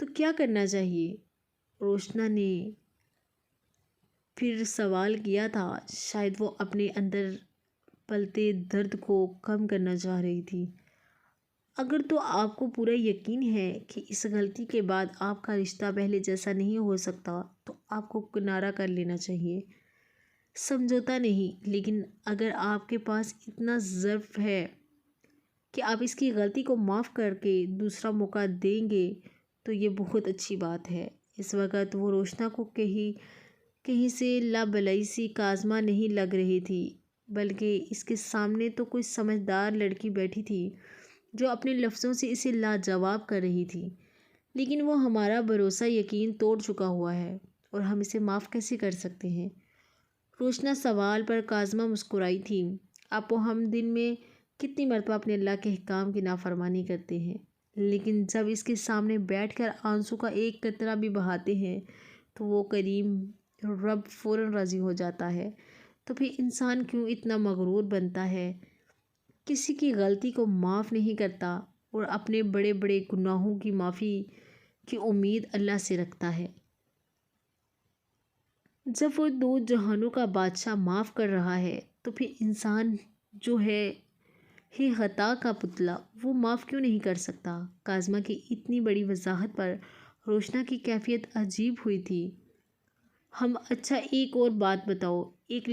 تو کیا کرنا چاہیے؟ روشنا نے پھر سوال کیا تھا، شاید وہ اپنے اندر پلتے درد کو کم کرنا چاہ رہی تھی۔ اگر تو آپ کو پورا یقین ہے کہ اس غلطی کے بعد آپ کا رشتہ پہلے جیسا نہیں ہو سکتا تو آپ کو کنارہ کر لینا چاہیے، سمجھوتا نہیں۔ لیکن اگر آپ کے پاس اتنا ضعف ہے کہ آپ اس کی غلطی کو معاف کر کے دوسرا موقع دیں گے تو یہ بہت اچھی بات ہے۔ اس وقت وہ روشنا کو کہیں سے لابلائی سی کاظمہ نہیں لگ رہی تھی، بلکہ اس کے سامنے تو کوئی سمجھدار لڑکی بیٹھی تھی جو اپنے لفظوں سے اسے لاجواب کر رہی تھی۔ لیکن وہ ہمارا بھروسہ یقین توڑ چکا ہوا ہے اور ہم اسے معاف کیسے کر سکتے ہیں؟ روشنا سوال پر کاظمہ مسکرائی تھی۔ آپ ہم دن میں کتنی مرتبہ اپنے اللہ کے احکام کی نافرمانی کرتے ہیں، لیکن جب اس کے سامنے بیٹھ کر آنسو کا ایک قطرہ بھی بہاتے ہیں تو وہ کریم رب فوراً راضی ہو جاتا ہے۔ تو پھر انسان کیوں اتنا مغرور بنتا ہے، کسی کی غلطی کو معاف نہیں کرتا اور اپنے بڑے بڑے گناہوں کی معافی کی امید اللہ سے رکھتا ہے؟ جب وہ دو جہانوں کا بادشاہ معاف کر رہا ہے تو پھر انسان جو ہے خطا کا پتلا، وہ معاف کیوں نہیں کر سکتا؟ کاظمہ کی اتنی بڑی وضاحت پر روشنا کی کیفیت عجیب ہوئی تھی۔ اچھا ایک اور بات بتاؤ، ایک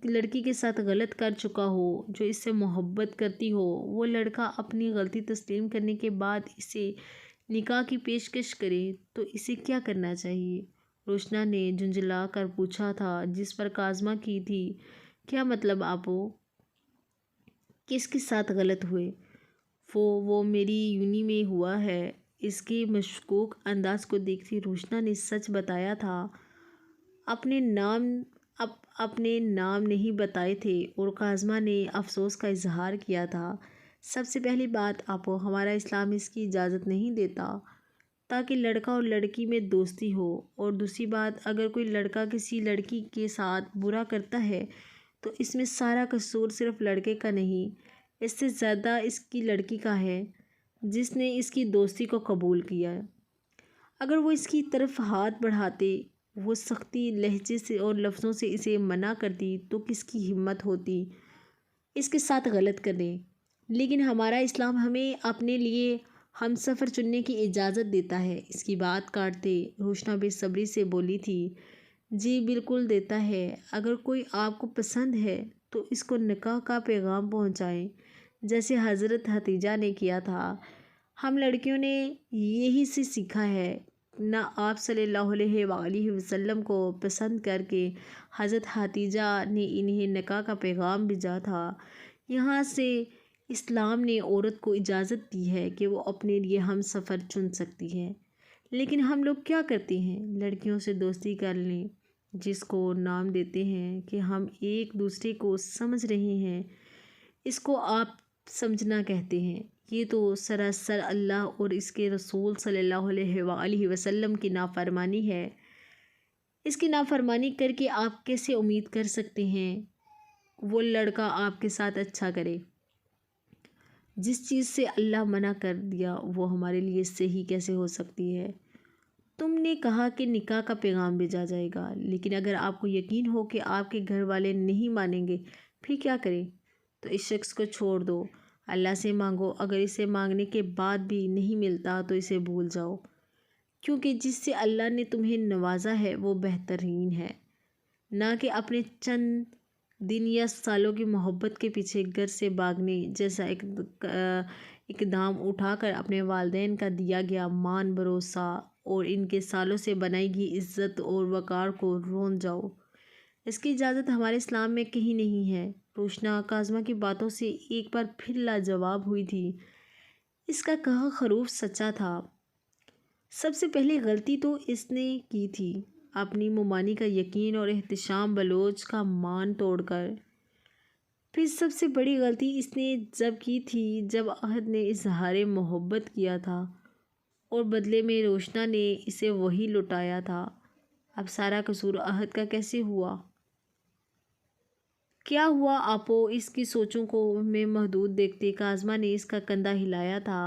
لڑکی کے ساتھ غلط کر چکا ہو، جو اس سے محبت کرتی ہو، وہ لڑکا اپنی غلطی تسلیم کرنے کے بعد اسے نکاح کی پیشکش کرے تو اسے کیا کرنا چاہیے؟ روشنا نے جھنجھلا کر پوچھا تھا، جس پر کاظمہ کی تھی، کیا مطلب آپو؟ کس کے ساتھ غلط ہوئے؟ وہ میری یونی میں ہوا ہے۔ اس کے مشکوک انداز کو دیکھتی روشنا نے سچ بتایا تھا، اپنے نام نہیں بتائے تھے، اور کاظمہ نے افسوس کا اظہار کیا تھا۔ سب سے پہلی بات آپو، ہمارا اسلام اس کی اجازت نہیں دیتا تاکہ لڑکا اور لڑکی میں دوستی ہو، اور دوسری بات، اگر کوئی لڑکا کسی لڑکی کے ساتھ برا کرتا ہے تو اس میں سارا قصور صرف لڑکے کا نہیں، اس سے زیادہ اس کی لڑکی کا ہے جس نے اس کی دوستی کو قبول کیا۔ اگر وہ اس کی طرف ہاتھ بڑھاتے، وہ سختی لہجے سے اور لفظوں سے اسے منع کرتی تو کس کی ہمت ہوتی اس کے ساتھ غلط کرنے؟ لیکن ہمارا اسلام ہمیں اپنے لیے ہم سفر چننے کی اجازت دیتا ہے۔ اس کی بات کاٹتے روشنا بے صبری سے بولی تھی، جی بالکل دیتا ہے۔ اگر کوئی آپ کو پسند ہے تو اس کو نکاح کا پیغام پہنچائیں، جیسے حضرت حتیجہ نے کیا تھا۔ ہم لڑکیوں نے یہی سے سیکھا ہے، نہ آپ صلی اللہ علیہ وآلہ وسلم کو پسند کر کے حضرت حتیجہ نے انہیں نکاح کا پیغام بھیجا تھا۔ یہاں سے اسلام نے عورت کو اجازت دی ہے کہ وہ اپنے لیے ہم سفر چن سکتی ہے۔ لیکن ہم لوگ کیا کرتے ہیں؟ لڑکیوں سے دوستی کر لیں، جس کو نام دیتے ہیں کہ ہم ایک دوسرے کو سمجھ رہے ہیں، اس کو آپ سمجھنا کہتے ہیں۔ یہ تو سراسر اللہ اور اس کے رسول صلی اللہ علیہ وآلہ وسلم کی نافرمانی ہے۔ اس کی نافرمانی کر کے آپ کیسے امید کر سکتے ہیں وہ لڑکا آپ کے ساتھ اچھا کرے؟ جس چیز سے اللہ منع کر دیا وہ ہمارے لیے صحیح کیسے ہو سکتی ہے؟ تم نے کہا کہ نکاح کا پیغام بھیجا جائے گا، لیکن اگر آپ کو یقین ہو کہ آپ کے گھر والے نہیں مانیں گے، پھر کیا کریں؟ تو اس شخص کو چھوڑ دو، اللہ سے مانگو۔ اگر اسے مانگنے کے بعد بھی نہیں ملتا تو اسے بھول جاؤ، کیونکہ جس سے اللہ نے تمہیں نوازا ہے وہ بہترین ہے، نہ کہ اپنے چند دن یا سالوں کی محبت کے پیچھے گھر سے بھاگنے جیسا اقدام اٹھا کر اپنے والدین کا دیا گیا مان بھروسہ اور ان کے سالوں سے بنائی گئی عزت اور وقار کو رون جاؤ۔ اس کی اجازت ہمارے اسلام میں کہیں نہیں ہے۔ روشنا کاظمہ کی باتوں سے ایک بار پھر لاجواب ہوئی تھی۔ اس کا کہا خروف سچا تھا۔ سب سے پہلے غلطی تو اس نے کی تھی، اپنی ممانی کا یقین اور احتشام بلوچ کا مان توڑ کر۔ پھر سب سے بڑی غلطی اس نے جب کی تھی جب عہد نے اظہار محبت کیا تھا اور بدلے میں روشنا نے اسے وہی لٹایا تھا۔ اب سارا قصور عہد کا کیسے ہوا؟ کیا ہوا آپو؟ اس کی سوچوں کو میں محدود دیکھتے کاظمہ نے اس کا کندھا ہلایا تھا۔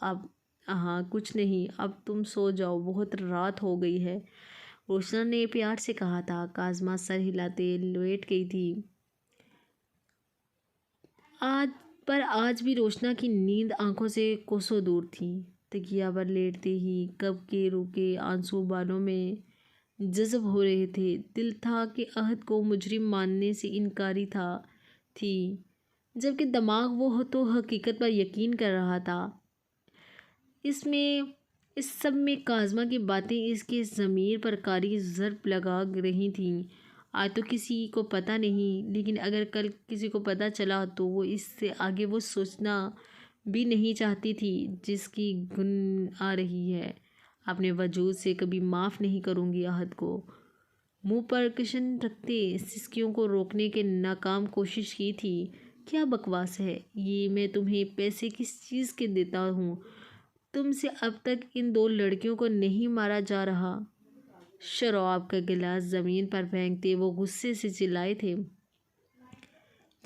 اب ہاں کچھ نہیں، اب تم سو جاؤ، بہت رات ہو گئی ہے، روشنا نے پیار سے کہا تھا۔ کاظمہ سر ہلاتے لیٹ گئی تھی۔ آج بھی روشنا کی نیند آنکھوں سے کوسوں دور تھی۔ تکیا پر لیٹتے ہی کب کے روکے آنسو بالوں میں جذب ہو رہے تھے۔ دل تھا کہ عہد کو مجرم ماننے سے انکاری تھی، جبکہ دماغ وہ تو حقیقت پر یقین کر رہا تھا۔ اس سب میں کاظمہ کی باتیں اس کے ضمیر پر کاری ضرب لگا رہی تھیں۔ آج تو کسی کو پتہ نہیں، لیکن اگر کل کسی کو پتہ چلا تو وہ اس سے آگے وہ سوچنا بھی نہیں چاہتی تھی جس کی گن آ رہی ہے۔ اپنے وجود سے کبھی معاف نہیں کروں گی عہد کو۔ منہ پر کشن رکھتے سسکیوں کو روکنے کے ناکام کوشش کی تھی۔ کیا بکواس ہے یہ، میں تمہیں پیسے کس چیز کے دیتا ہوں؟ تم سے اب تک ان 2 لڑکیوں کو نہیں مارا جا رہا؟ شراب کا گلاس زمین پر پھینکتے وہ غصے سے چلائے تھے،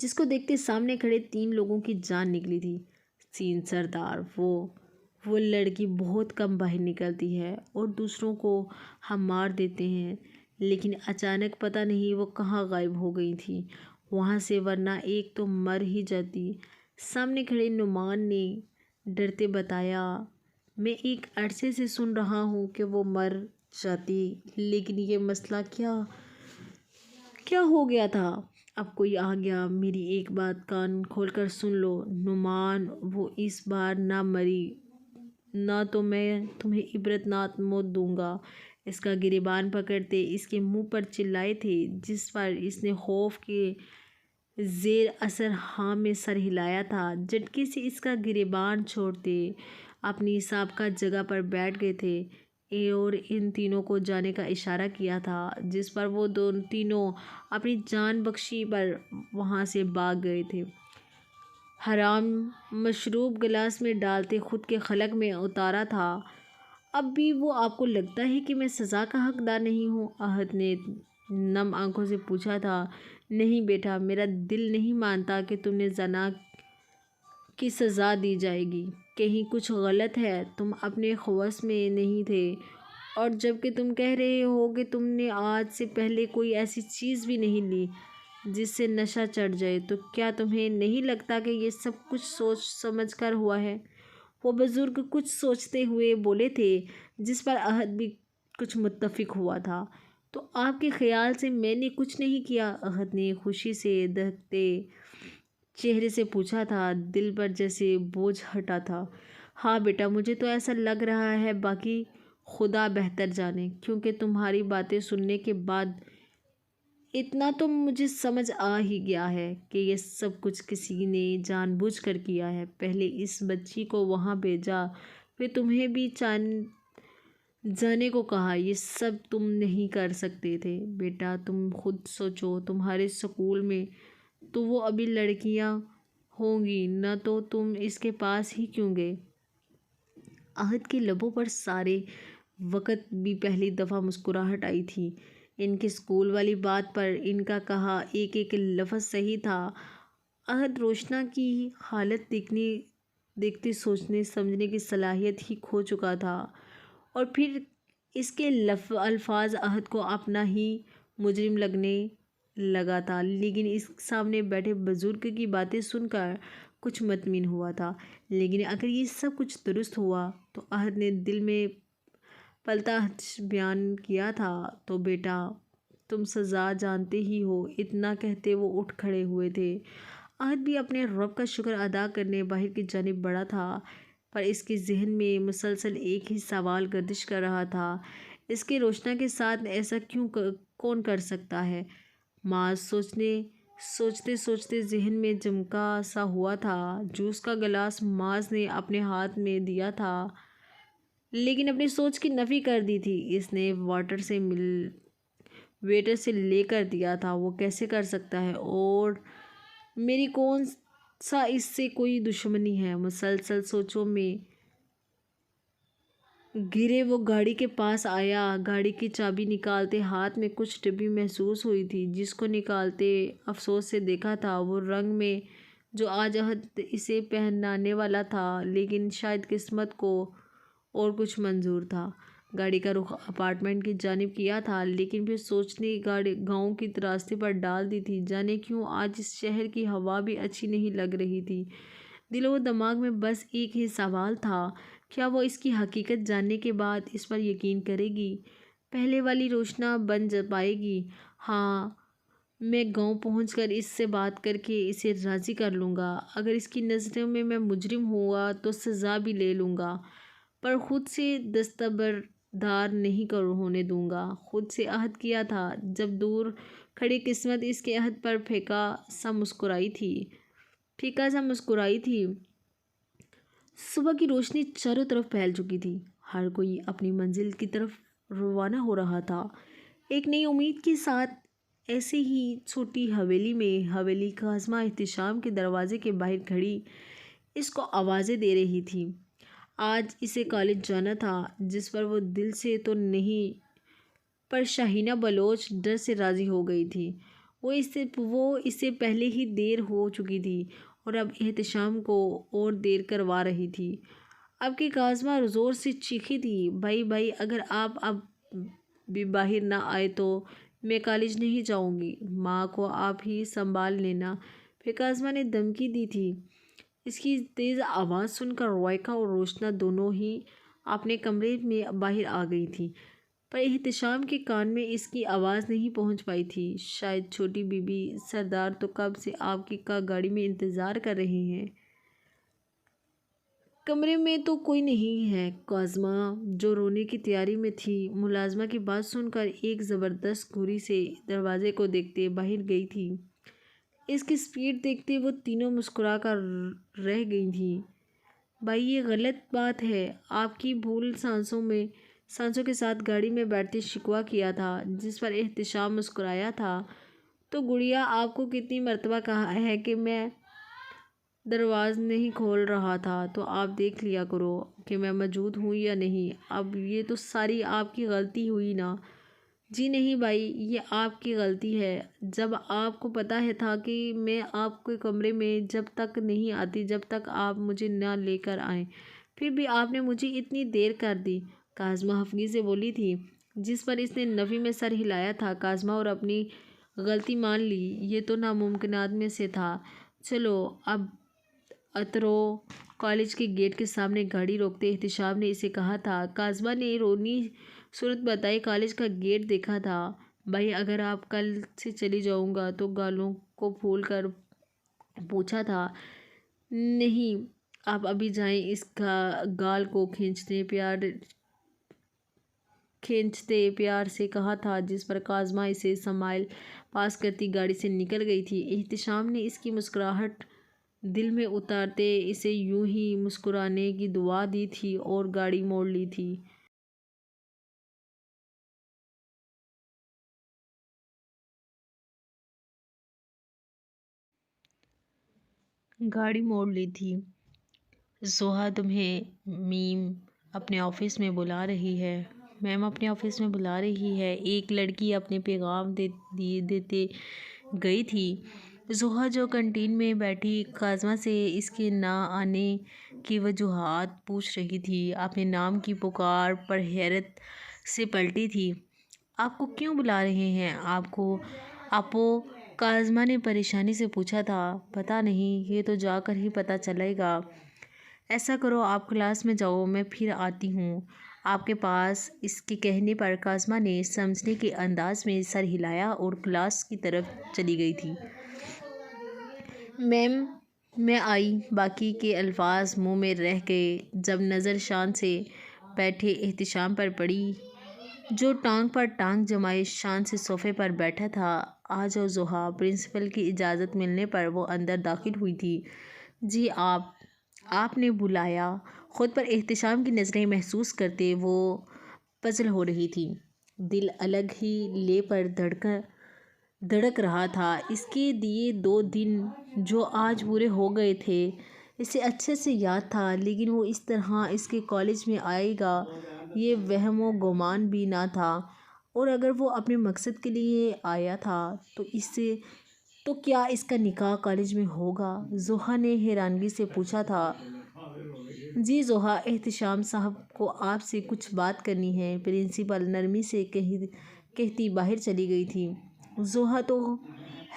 جس کو دیکھتے سامنے کھڑے 3 لوگوں کی جان نکلی تھی۔ سین سردار، وہ لڑکی بہت کم باہر نکلتی ہے اور دوسروں کو ہم مار دیتے ہیں، لیکن اچانک پتہ نہیں وہ کہاں غائب ہو گئی تھی وہاں سے، ورنہ ایک تو مر ہی جاتی۔ سامنے کھڑے نعمان نے ڈرتے بتایا، میں ایک عرصے سے سن رہا ہوں کہ وہ مر جاتی، لیکن یہ مسئلہ کیا ہو گیا تھا؟ اب کوئی آ گیا، میری ایک بات کان کھول کر سن لو نعمان، وہ اس بار نہ مری، نہ تو میں تمہیں عبرتناک موت دوں گا۔ اس کا گریبان پکڑتے اس کے منہ پر چلائے تھے، جس پر اس نے خوف کے زیر اثر ہاں میں سر ہلایا تھا۔ جھٹکے سے اس کا گریبان چھوڑتے اپنی سابقہ جگہ پر بیٹھ گئے تھے اور ان تینوں کو جانے کا اشارہ کیا تھا، جس پر وہ تینوں اپنی جان بخشی پر وہاں سے بھاگ گئے تھے۔ حرام مشروب گلاس میں ڈالتے خود کے خلق میں اتارا تھا۔ اب بھی وہ آپ کو لگتا ہے کہ میں سزا کا حقدار نہیں ہوں؟ عہد نے نم آنکھوں سے پوچھا تھا۔ نہیں بیٹا، میرا دل نہیں مانتا کہ تمہیں زنا کی سزا دی جائے گی۔ کہیں کچھ غلط ہے، تم اپنے خواص میں نہیں تھے، اور جبکہ تم کہہ رہے ہو کہ تم نے آج سے پہلے کوئی ایسی چیز بھی نہیں لی جس سے نشہ چڑھ جائے، تو کیا تمہیں نہیں لگتا کہ یہ سب کچھ سوچ سمجھ کر ہوا ہے؟ وہ بزرگ کچھ سوچتے ہوئے بولے تھے، جس پر عہد بھی کچھ متفق ہوا تھا۔ تو آپ کے خیال سے میں نے کچھ نہیں کیا؟ عہد نے خوشی سے دہتے چہرے سے پوچھا تھا، دل پر جیسے بوجھ ہٹا تھا۔ ہاں بیٹا، مجھے تو ایسا لگ رہا ہے، باقی خدا بہتر جانے، کیونکہ تمہاری باتیں سننے کے بعد اتنا تو مجھے سمجھ آ ہی گیا ہے کہ یہ سب کچھ کسی نے جان بوجھ کر کیا ہے۔ پہلے اس بچی کو وہاں بھیجا، پھر تمہیں بھی جانے کو کہا۔ یہ سب تم نہیں کر سکتے تھے بیٹا، تم خود سوچو، تمہارے سکول میں تو وہ ابھی لڑکیاں ہوں گی نہ، تو تم اس کے پاس ہی کیوں گئے؟ عہد کے لبوں پر سارے وقت بھی پہلی دفعہ مسکراہٹ آئی تھی۔ ان کے سکول والی بات پر ان کا کہا ایک ایک لفظ صحیح تھا۔ عہد روشنا کی حالت دیکھتے سوچنے سمجھنے کی صلاحیت ہی کھو چکا تھا، اور پھر اس کے الفاظ عہد کو اپنا ہی مجرم لگنے لگا تھا، لیکن اس سامنے بیٹھے بزرگ کی باتیں سن کر کچھ مطمئن ہوا تھا۔ لیکن اگر یہ سب کچھ درست ہوا تو عہد نے دل میں پلتا بیان کیا تھا، تو بیٹا تم سزا جانتے ہی ہو۔ اتنا کہتے وہ اٹھ کھڑے ہوئے تھے۔ عہد بھی اپنے رب کا شکر ادا کرنے باہر کی جانب بڑھا تھا، پر اس کے ذہن میں مسلسل ایک ہی سوال گردش کر رہا تھا، اس کے روشنا کے ساتھ ایسا کون کر سکتا ہے؟ معاذ سوچتے سوچتے ذہن میں جمکا سا ہوا تھا۔ جوس کا گلاس معاذ نے اپنے ہاتھ میں دیا تھا، لیکن اپنی سوچ کی نفی کر دی تھی۔ اس نے ویٹر سے لے کر دیا تھا، وہ کیسے کر سکتا ہے؟ اور میری کون سا اس سے کوئی دشمنی ہے؟ مسلسل سوچوں میں گھرے وہ گاڑی کے پاس آیا۔ گاڑی کی چابی نکالتے ہاتھ میں کچھ ڈبی محسوس ہوئی تھی، جس کو نکالتے افسوس سے دیکھا تھا وہ رنگ میں جو آج عہد اسے پہنانے والا تھا، لیکن شاید قسمت کو اور کچھ منظور تھا۔ گاڑی کا رخ اپارٹمنٹ کی جانب کیا تھا، لیکن پھر سوچنے گاڑی گاؤں کی راستے پر ڈال دی تھی۔ جانے کیوں آج اس شہر کی ہوا بھی اچھی نہیں لگ رہی تھی۔ دل و دماغ میں بس ایک ہی سوال تھا، کیا وہ اس کی حقیقت جاننے کے بعد اس پر یقین کرے گی؟ پہلے والی روشنا بن پائے گی؟ ہاں، میں گاؤں پہنچ کر اس سے بات کر کے اسے راضی کر لوں گا۔ اگر اس کی نظروں میں مجرم ہوا تو سزا بھی لے لوں گا، پر خود سے دستبردار نہیں ہونے دوں گا۔ خود سے عہد کیا تھا۔ جب دور کھڑی قسمت اس کے عہد پر پھیکا سا مسکرائی تھی۔ صبح کی روشنی چاروں طرف پھیل چکی تھی۔ ہر کوئی اپنی منزل کی طرف روانہ ہو رہا تھا، ایک نئی امید کے ساتھ۔ ایسے ہی چھوٹی حویلی کاظمہ احتشام کے دروازے کے باہر کھڑی اس کو آوازیں دے رہی تھی۔ آج اسے کالج جانا تھا، جس پر وہ دل سے تو نہیں پر شاہینہ بلوچ ڈر سے راضی ہو گئی تھی۔ وہ اس سے پہلے ہی دیر ہو چکی تھی اور اب احتشام کو اور دیر کروا رہی تھی۔ اب کہ کاظمہ زور سے چیخی تھی، بھائی اگر آپ اب بھی باہر نہ آئے تو میں کالج نہیں جاؤں گی۔ ماں کو آپ ہی سنبھال لینا، پھر کاظمہ نے دھمکی دی تھی۔ اس کی تیز آواز سن کر روائکہ اور روشنا دونوں ہی اپنے کمرے میں باہر آ گئی تھیں، پر احتشام کے کان میں اس کی آواز نہیں پہنچ پائی تھی۔ شاید چھوٹی بی بی سردار تو کب سے آپ کی گاڑی میں انتظار کر رہے ہیں۔ کمرے میں تو کوئی نہیں ہے۔ کاظمہ جو رونے کی تیاری میں تھی، ملازمہ کی بات سن کر ایک زبردست گھوری سے دروازے کو دیکھتے باہر گئی تھی۔ اس کی سپیڈ دیکھتے وہ تینوں مسکرا کر رہ گئی تھیں۔ بھائی، یہ غلط بات ہے۔ آپ کی بھول سانسوں کے ساتھ گاڑی میں بیٹھتے شکوہ کیا تھا، جس پر احتشام مسکرایا تھا۔ تو گڑیا، آپ کو کتنی مرتبہ کہا ہے کہ میں دروازہ نہیں کھول رہا تھا، تو آپ دیکھ لیا کرو کہ میں موجود ہوں یا نہیں۔ اب یہ تو ساری آپ کی غلطی ہوئی نا؟ جی نہیں بھائی، یہ آپ کی غلطی ہے۔ جب آپ کو پتہ تھا کہ میں آپ کے کمرے میں جب تک نہیں آتی جب تک آپ مجھے نہ لے کر آئیں، پھر بھی آپ نے مجھے اتنی دیر کر دی۔ کاظمہ خفگی سے بولی تھی، جس پر اس نے نفی میں سر ہلایا تھا۔ کاظمہ اور اپنی غلطی مان لی، یہ تو ناممکنات میں سے تھا۔ چلو اب اترو۔ کالج کے گیٹ کے سامنے گاڑی روکتے احتشام نے اسے کہا تھا۔ کاظمہ نے رونی صورت بتائی کالج کا گیٹ دیکھا تھا۔ بھائی، اگر آپ کل سے چلی جاؤں گا تو گالوں کو پھول کر پوچھا تھا۔ نہیں، آپ ابھی جائیں، اس گال کو کھینچتے پیار سے کہا تھا، جس پر کاظمہ اسے سمائل پاس کرتی گاڑی سے نکل گئی تھی۔ احتشام نے اس کی مسکراہٹ دل میں اتارتے اسے یوں ہی مسکرانے کی دعا دی تھی اور گاڑی موڑ لی تھی۔ زوہا تمہیں میم اپنے آفس میں بلا رہی ہے۔ میم اپنے آفس میں بلا رہی ہے، ایک لڑکی اپنے پیغام دیتے گئی تھی۔ زوہا جو کینٹین میں بیٹھی کاظمہ سے اس کے نہ آنے کی وجوہات پوچھ رہی تھی، اپنے نام کی پکار پر حیرت سے پلٹی تھی۔ آپ کو کیوں بلا رہے ہیں؟ آپو، کاظمہ نے پریشانی سے پوچھا تھا۔ پتہ نہیں، یہ تو جا کر ہی پتہ چلے گا۔ ایسا کرو، آپ کلاس میں جاؤ، میں پھر آتی ہوں آپ کے پاس۔ اس کے کہنے پر کاظمہ نے سمجھنے کے انداز میں سر ہلایا اور کلاس کی طرف چلی گئی تھی۔ میم، میں آئی۔ باقی کے الفاظ منہ میں رہ گئے جب نظر شان سے بیٹھے احتشام پر پڑی، جو ٹانگ پر ٹانگ جمائے شان سے صوفے پر بیٹھا تھا۔ آ جاؤ زوہا۔ پرنسپل کی اجازت ملنے پر وہ اندر داخل ہوئی تھی۔ جی، آپ نے بلایا؟ خود پر احتشام کی نظریں محسوس کرتے وہ پزل ہو رہی تھی۔ دل الگ ہی لے پر دھڑک رہا تھا۔ اس کے دیے 2 دن جو آج پورے ہو گئے تھے، اسے اچھے سے یاد تھا، لیکن وہ اس طرح اس کے کالج میں آئے گا یہ وہم و گمان بھی نہ تھا۔ اور اگر وہ اپنے مقصد کے لیے آیا تھا تو کیا اس کا نکاح کالج میں ہوگا؟ زوہا نے حیرانگی سے پوچھا تھا۔ جی زحا، احتشام صاحب کو آپ سے کچھ بات کرنی ہے، پرنسپل نرمی سے کہتی باہر چلی گئی تھی۔ زحا تو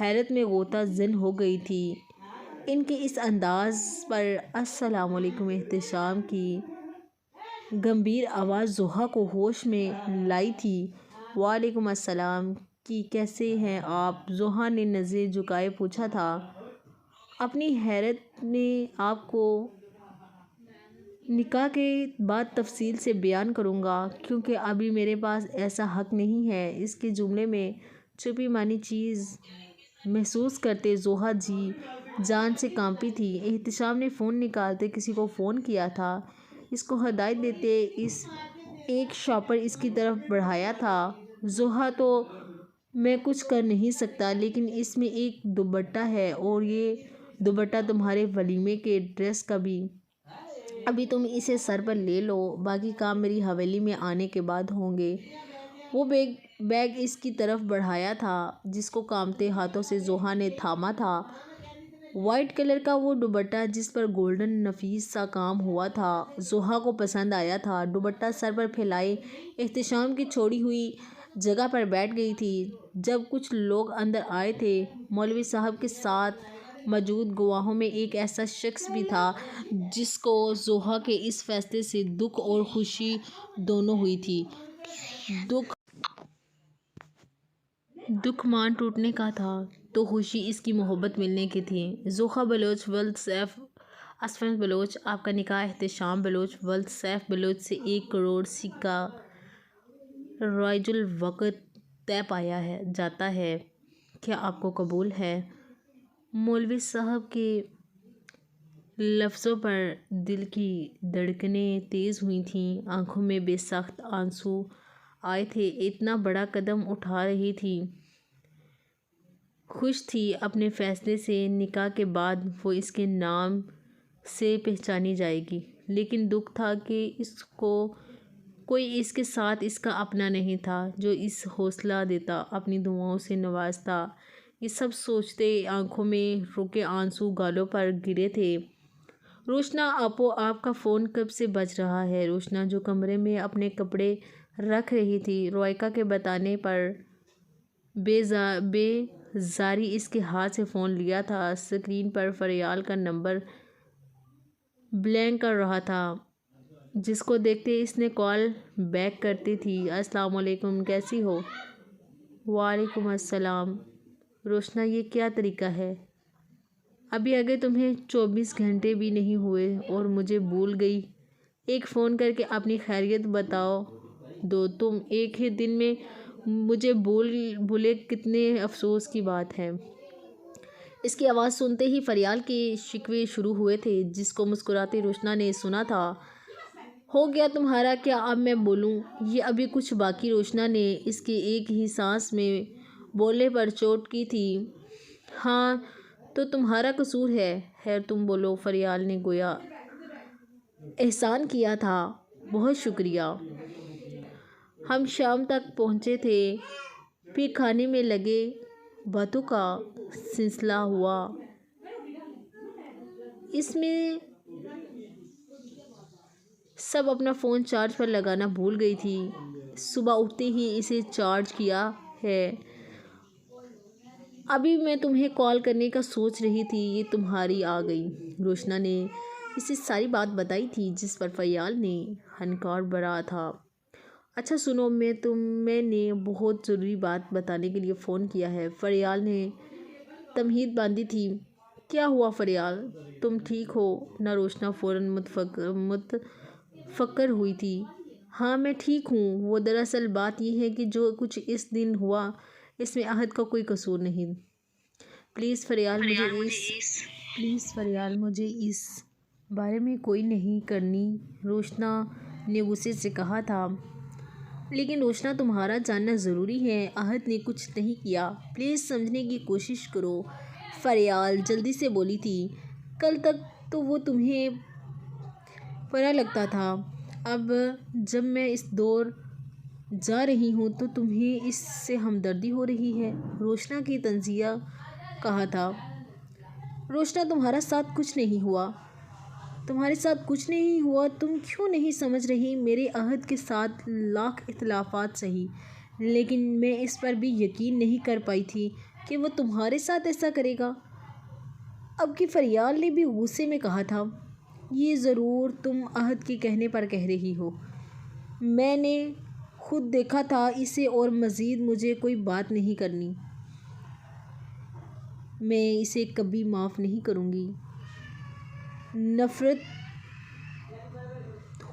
حیرت میں غوطہ زن ہو گئی تھی ان کے اس انداز پر۔ السلام علیکم، احتشام کی گمبھیر آواز زحا کو ہوش میں لائی تھی۔ وعلیکم السلام، کیسے ہیں آپ؟ زحا نے نظریں جھکائے پوچھا تھا۔ اپنی حیرت میں آپ کو نکاح کے بعد تفصیل سے بیان کروں گا، کیونکہ ابھی میرے پاس ایسا حق نہیں ہے۔ اس کے جملے میں چھپی معنی چیز محسوس کرتے زحا جی جان سے کانپی تھی۔ احتشام نے فون نکالتے کسی کو فون کیا تھا، اس کو ہدایت دیتے ایک شاپر اس کی طرف بڑھایا تھا۔ زحا تو میں کچھ کر نہیں سکتا، لیکن اس میں ایک دوپٹہ ہے، اور یہ دوپٹہ تمہارے ولیمے کے ڈریس کا بھی۔ ابھی تم اسے سر پر لے لو، باقی کام میری حویلی میں آنے کے بعد ہوں گے۔ وہ بیگ اس کی طرف بڑھایا تھا، جس کو کانپتے ہاتھوں سے زحا نے تھاما تھا۔ وائٹ کلر کا وہ دوپٹہ جس پر گولڈن نفیس سا کام ہوا تھا، زحا کو پسند آیا تھا۔ دوپٹہ سر پر پھیلائے احتشام کی چھوڑی ہوئی جگہ پر بیٹھ گئی تھی۔ جب کچھ لوگ اندر آئے تھے، مولوی صاحب کے ساتھ موجود گواہوں میں ایک ایسا شخص بھی تھا جس کو زحا کے اس فیصلے سے دکھ اور خوشی دونوں ہوئی تھی۔ دکھ مان ٹوٹنے کا تھا تو خوشی اس کی محبت ملنے کی تھی۔ زحا بلوچ ولد سیف عصمت بلوچ، آپ کا نکاح احتشام بلوچ ولد سیف بلوچ سے 1 کروڑ سکہ رائج الوقت طے پایا جاتا ہے۔ کیا آپ کو قبول ہے؟ مولوی صاحب کے لفظوں پر دل کی دھڑکنیں تیز ہوئی تھیں، آنکھوں میں بے ساخت آنسو آئے تھے۔ اتنا بڑا قدم اٹھا رہی تھی، خوش تھی اپنے فیصلے سے۔ نکاح کے بعد وہ اس کے نام سے پہچانی جائے گی، لیکن دکھ تھا کہ کوئی اس کے ساتھ اس کا اپنا نہیں تھا جو اسے حوصلہ دیتا، اپنی دعاؤں سے نوازتا۔ یہ سب سوچتے آنکھوں میں رکے آنسو گالوں پر گرے تھے۔ روشنا آپ کا فون کب سے بج رہا ہے؟ روشنا جو کمرے میں اپنے کپڑے رکھ رہی تھی، روائکا کے بتانے پر بے زاری اس کے ہاتھ سے فون لیا تھا۔ اسکرین پر فریال کا نمبر بلنک کر رہا تھا، جس کو دیکھتے اس نے کال بیک کرتی تھی۔ السلام علیکم، کیسی ہو؟ وعلیکم السلام۔ روشنا، یہ کیا طریقہ ہے؟ ابھی اگر تمہیں 24 گھنٹے بھی نہیں ہوئے اور مجھے بھول گئی، ایک فون کر کے اپنی خیریت بتا دو۔ تم ایک ہی دن میں مجھے بھولے، کتنے افسوس کی بات ہے۔ اس کی آواز سنتے ہی فریال کے شکوے شروع ہوئے تھے، جس کو مسکراتے روشنا نے سنا تھا۔ ہو گیا تمہارا کیا، اب میں بولوں؟ یہ ابھی کچھ باقی؟ روشنا نے اس کے ایک ہی سانس میں بولنے پر چوٹ کی تھی۔ ہاں تو تمہارا قصور ہے، خیر تم بولو۔ فریال نے گویا احسان کیا تھا۔ بہت شکریہ۔ ہم شام تک پہنچے تھے، پھر کھانے میں لگے، باتوں کا سلسلہ ہوا۔ اس میں سب اپنا فون چارج پر لگانا بھول گئی تھی۔ صبح اٹھتے ہی اسے چارج کیا ہے۔ ابھی میں تمہیں کال کرنے کا سوچ رہی تھی، یہ تمہاری آ گئی۔ روشنا نے اسے ساری بات بتائی تھی، جس پر فریال نے ہنکار بھرا تھا۔ اچھا سنو، میں نے بہت ضروری بات بتانے کے لیے فون کیا ہے۔ فریال نے تمہید باندھی تھی۔ کیا ہوا فریال، تم ٹھیک ہو نا؟ روشنا فوراً متفکر ہوئی تھی۔ ہاں میں ٹھیک ہوں۔ وہ دراصل بات یہ ہے کہ جو کچھ اس دن ہوا، اس میں عہد کا کوئی قصور نہیں۔ پلیز فریال، مجھے اس بارے میں کوئی نہیں کرنی، روشنا نے غصے سے کہا تھا۔ لیکن روشنا، تمہارا جاننا ضروری ہے، عہد نے کچھ نہیں کیا، پلیز سمجھنے کی کوشش کرو۔ فریال جلدی سے بولی تھی۔ کل تک تو وہ تمہیں پرا لگتا تھا، اب جب میں اس دور جا رہی ہوں تو تمہیں اس سے ہمدردی ہو رہی ہے، روشنا کی طنزیہ کہا تھا۔ روشنا، تمہارا ساتھ کچھ نہیں ہوا، تمہارے ساتھ کچھ نہیں ہوا، تم کیوں نہیں سمجھ رہی؟ میرے عہد کے ساتھ لاکھ اختلافات سہی، لیکن میں اس پر بھی یقین نہیں کر پائی تھی کہ وہ تمہارے ساتھ ایسا کرے گا۔ اب کی فریال نے بھی غصے میں کہا تھا، یہ ضرور تم عہد کے کہنے پر کہہ رہی ہو، میں نے خود دیکھا تھا اسے، اور مزید مجھے کوئی بات نہیں کرنی، میں اسے کبھی معاف نہیں کروں گی۔ نفرت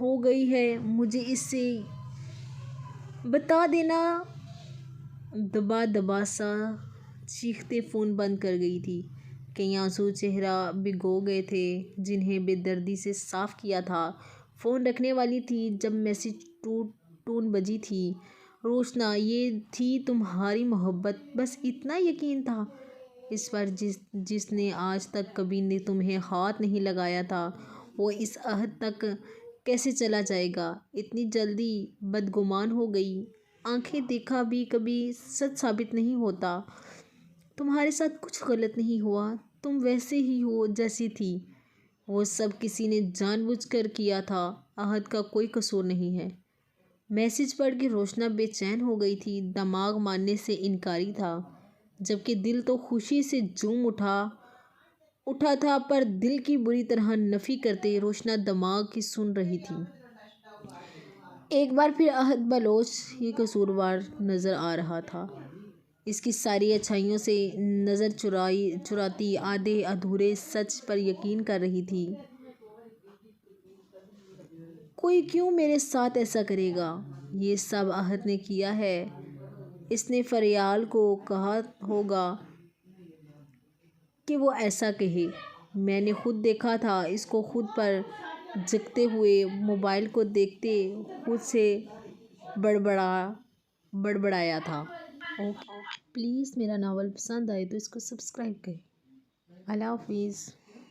ہو گئی ہے مجھے اس سے، بتا دینا۔ دبا دبا سا چیختے فون بند کر گئی تھی۔ کئی آنسو چہرہ بھگو گئے تھے جنہیں بے دردی سے صاف کیا تھا۔ فون رکھنے والی تھی جب میسج ٹون بجی تھی۔ روشنا، یہ تھی تمہاری محبت، بس اتنا یقین تھا اس پر جس نے آج تک کبھی تمہیں ہاتھ نہیں لگایا تھا، وہ اس عہد تک کیسے چلا جائے گا؟ اتنی جلدی بدگمان ہو گئی۔ آنکھیں دیکھا بھی کبھی سچ ثابت نہیں ہوتا۔ تمہارے ساتھ کچھ غلط نہیں ہوا، تم ویسے ہی ہو جیسی تھی، وہ سب کسی نے جان بوجھ کر کیا تھا، عہد کا کوئی قصور نہیں ہے۔ میسج پڑھ کے روشنا بے چین ہو گئی تھی، دماغ ماننے سے انکاری تھا، جبکہ دل تو خوشی سے جھوم اٹھا تھا، پر دل کی بری طرح نفی کرتے روشنا دماغ کی سن رہی تھی۔ ایک بار پھر عہد بلوچ ہی قصوروار نظر آ رہا تھا، اس کی ساری اچھائیوں سے نظر چراتی آدھے ادھورے سچ پر یقین کر رہی تھی۔ کوئی کیوں میرے ساتھ ایسا کرے گا؟ یہ سب عہد نے کیا ہے، اس نے فریال کو کہا ہوگا کہ وہ ایسا کہے۔ میں نے خود دیکھا تھا اس کو خود پر جگتے ہوئے، موبائل کو دیکھتے خود سے بڑبڑایا تھا۔ پلیز میرا ناول پسند آئے تو اس کو سبسکرائب کریں۔ اللہ حافظ۔